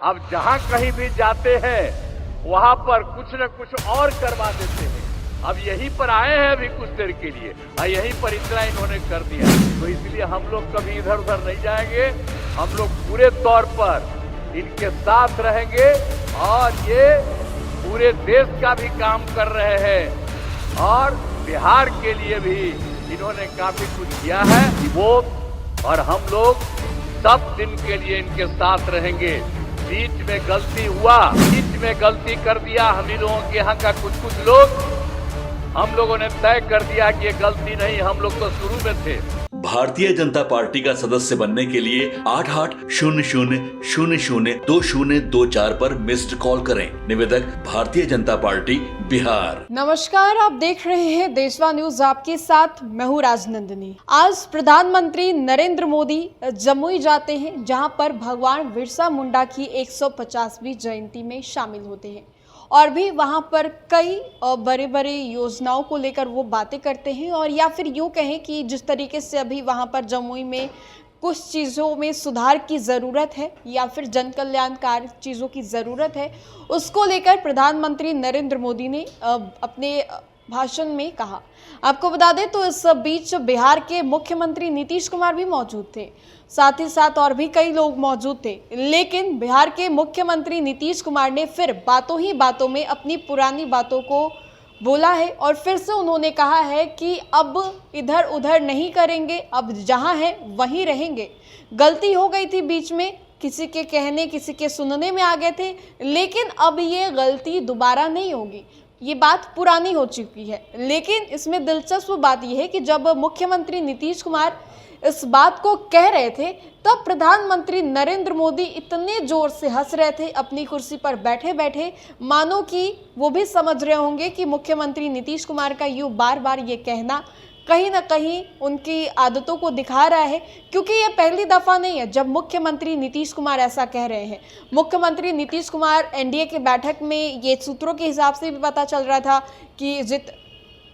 अब जहां कहीं भी जाते हैं वहां पर कुछ न कुछ और करवा देते हैं। अब यहीं पर आए हैं अभी कुछ देर के लिए और यहीं पर इतना इन्होंने कर दिया, तो इसलिए हम लोग कभी इधर उधर नहीं जाएंगे। हम लोग पूरे तौर पर इनके साथ रहेंगे और ये पूरे देश का भी काम कर रहे हैं और बिहार के लिए भी इन्होंने काफी कुछ किया है। वो और हम लोग सब दिन के लिए इनके साथ रहेंगे। बीच में गलती हुआ, बीच में गलती कर दिया हम ही लोगों के यहाँ का कुछ लोग, हम लोगों ने तय कर दिया कि ये गलती नहीं, हम लोग तो शुरू में थे। भारतीय जनता पार्टी का सदस्य बनने के लिए 8800002024 पर मिस्ड कॉल करें। निवेदक भारतीय जनता पार्टी बिहार। नमस्कार, आप देख रहे हैं देशवा न्यूज, आपके साथ मैं हूं राजनंदिनी। आज प्रधानमंत्री नरेंद्र मोदी जमुई जाते हैं, जहां पर भगवान बिरसा मुंडा की 150वीं जयंती में शामिल होते हैं और भी वहां पर कई बड़े बड़े योजनाओं को लेकर वो बातें करते हैं। और या फिर यूँ कहें कि जिस तरीके से अभी वहां पर जमुई में कुछ चीज़ों में सुधार की ज़रूरत है या फिर जन कल्याणकारी चीज़ों की ज़रूरत है, उसको लेकर प्रधानमंत्री नरेंद्र मोदी ने अपने भाषण में कहा। आपको बता दें तो इस बीच बिहार के मुख्यमंत्री नीतीश कुमार भी मौजूद थे, साथ ही साथ और भी कई लोग मौजूद थे। लेकिन बिहार के मुख्यमंत्री नीतीश कुमार ने फिर बातों ही बातों में अपनी पुरानी बातों को बोला है और फिर से उन्होंने कहा है कि अब इधर उधर नहीं करेंगे, अब जहां है वहीं रहेंगे। गलती हो गई थी बीच में, किसी के कहने किसी के सुनने में आ गए थे, लेकिन अब ये गलती दोबारा नहीं होगी। ये बात पुरानी हो चुकी है। लेकिन इसमें दिलचस्प बात यह है कि जब मुख्यमंत्री नीतीश कुमार इस बात को कह रहे थे तब प्रधानमंत्री नरेंद्र मोदी इतने जोर से हंस रहे थे अपनी कुर्सी पर बैठे बैठे, मानो कि वो भी समझ रहे होंगे कि मुख्यमंत्री नीतीश कुमार का यूँ बार बार ये कहना कहीं ना कहीं उनकी आदतों को दिखा रहा है। क्योंकि ये पहली दफ़ा नहीं है जब मुख्यमंत्री नीतीश कुमार ऐसा कह रहे हैं। मुख्यमंत्री नीतीश कुमार एनडीए की बैठक में ये सूत्रों के हिसाब से भी पता चल रहा था कि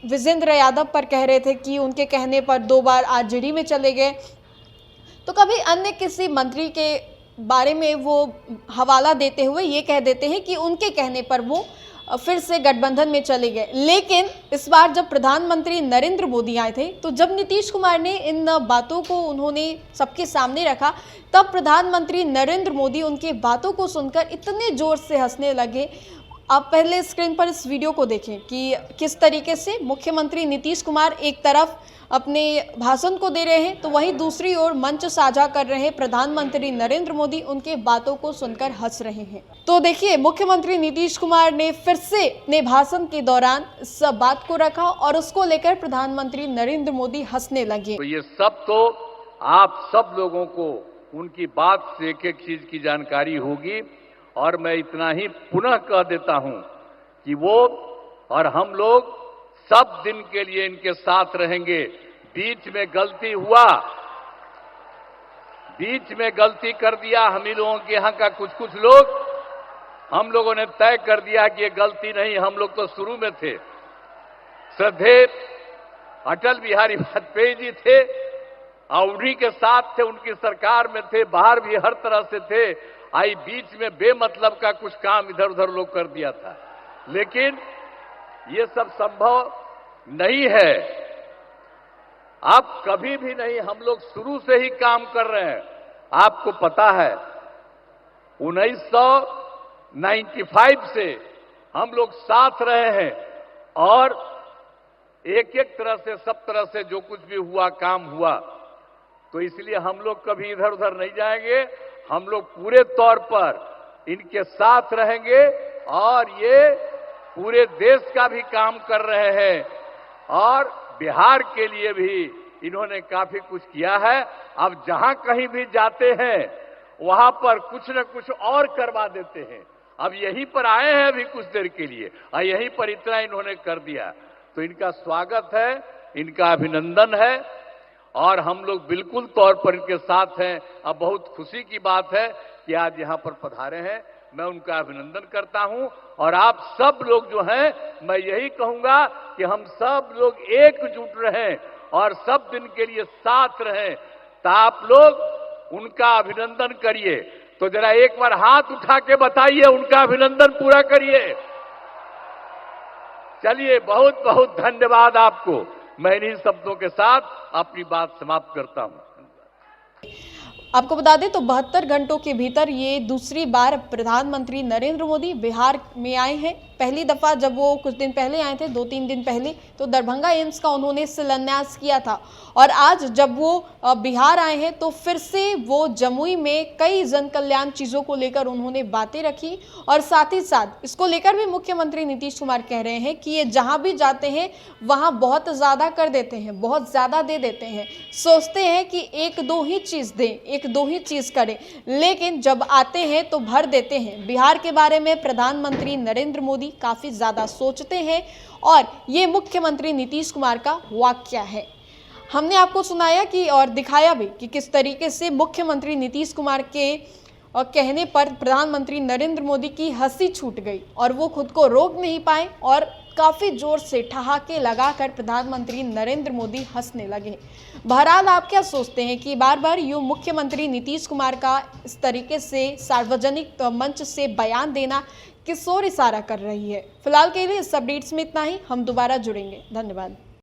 विजेंद्र यादव पर कह रहे थे कि उनके कहने पर 2 बार आरजेडी में चले गए, तो कभी अन्य किसी मंत्री के बारे में वो हवाला देते हुए ये कह देते हैं कि उनके कहने पर वो फिर से गठबंधन में चले गए। लेकिन इस बार जब प्रधानमंत्री नरेंद्र मोदी आए थे तो जब नीतीश कुमार ने इन बातों को उन्होंने सबके सामने रखा, तब प्रधानमंत्री नरेंद्र मोदी उनकी बातों को सुनकर इतने जोर से हंसने लगे। आप पहले स्क्रीन पर इस वीडियो को देखें कि किस तरीके से मुख्यमंत्री नीतीश कुमार एक तरफ अपने भाषण को दे रहे हैं तो वहीं दूसरी ओर मंच साझा कर रहे प्रधानमंत्री नरेंद्र मोदी उनके बातों को सुनकर हंस रहे हैं। तो देखिए, मुख्यमंत्री नीतीश कुमार ने फिर से अपने भाषण के दौरान इस बात को रखा और उसको लेकर प्रधानमंत्री नरेंद्र मोदी हंसने लगे। तो ये सब तो आप सब लोगों को उनकी बात से एक एक चीज की जानकारी होगी और मैं इतना ही पुनः कह देता हूं कि वो और हम लोग सब दिन के लिए इनके साथ रहेंगे। बीच में गलती हुआ, बीच में गलती कर दिया हम ही लोगों के यहाँ का कुछ लोग, हम लोगों ने तय कर दिया कि ये गलती नहीं, हम लोग तो शुरू में थे। श्रद्धेय अटल बिहारी वाजपेयी जी थे और उन्हीं के साथ थे, उनकी सरकार में थे, बाहर भी हर तरह से थे। आई बीच में बेमतलब का कुछ काम इधर उधर लोग कर दिया था, लेकिन ये सब संभव नहीं है। आप कभी भी नहीं, हम लोग शुरू से ही काम कर रहे हैं। आपको पता है 1995 से हम लोग साथ रहे हैं और एक एक तरह से सब तरह से जो कुछ भी हुआ काम हुआ, तो इसलिए हम लोग कभी इधर उधर नहीं जाएंगे। हम लोग पूरे तौर पर इनके साथ रहेंगे और ये पूरे देश का भी काम कर रहे हैं और बिहार के लिए भी इन्होंने काफी कुछ किया है। अब जहां कहीं भी जाते हैं वहां पर कुछ न कुछ और करवा देते हैं। अब यहीं पर आए हैं अभी कुछ देर के लिए और यहीं पर इतना इन्होंने कर दिया, तो इनका स्वागत है, इनका अभिनंदन है और हम लोग बिल्कुल तौर पर इनके साथ हैं। अब बहुत खुशी की बात है कि आज यहां पर पधारे हैं, मैं उनका अभिनंदन करता हूं और आप सब लोग जो हैं, मैं यही कहूंगा कि हम सब लोग एकजुट रहें और सब दिन के लिए साथ रहें। तो आप लोग उनका अभिनंदन करिए। तो जरा एक बार हाथ उठा के बताइए, उनका अभिनंदन पूरा करिए। चलिए, बहुत बहुत धन्यवाद आपको। मैं इन्हीं शब्दों के साथ अपनी बात समाप्त करता हूं। आपको बता दें तो 72 घंटों के भीतर ये दूसरी बार प्रधानमंत्री नरेंद्र मोदी बिहार में आए हैं। पहली दफा जब वो कुछ दिन पहले आए थे, 2-3 दिन पहले, तो दरभंगा एम्स का उन्होंने शिलान्यास किया था। और आज जब वो बिहार आए हैं तो फिर से वो जमुई में कई जन कल्याण चीज़ों को लेकर उन्होंने बातें रखी। और साथ ही साथ इसको लेकर भी मुख्यमंत्री नीतीश कुमार कह रहे हैं कि ये जहां भी जाते हैं वहां बहुत ज़्यादा कर देते हैं, बहुत ज़्यादा दे देते हैं, सोचते हैं कि एक दो ही चीज़ दें, एक दो ही चीज़ करें, लेकिन जब आते हैं तो भर देते हैं। बिहार के बारे में प्रधानमंत्री नरेंद्र मोदी काफ़ी ज़्यादा सोचते हैं और ये मुख्यमंत्री नीतीश कुमार का वाक्य है। हमने आपको सुनाया कि और दिखाया भी कि किस तरीके से मुख्यमंत्री नीतीश कुमार के कहने पर प्रधानमंत्री नरेंद्र मोदी की हंसी छूट गई और वो खुद को रोक नहीं पाए और काफ़ी जोर से ठहाके लगाकर प्रधानमंत्री नरेंद्र मोदी हंसने लगे। बहरहाल, आप क्या सोचते हैं कि बार बार यूँ मुख्यमंत्री नीतीश कुमार का इस तरीके से सार्वजनिक मंच से बयान देना किस ओर इशारा कर रही है? फिलहाल के लिए इस अपडेट्स में इतना ही। हम दोबारा जुड़ेंगे। धन्यवाद।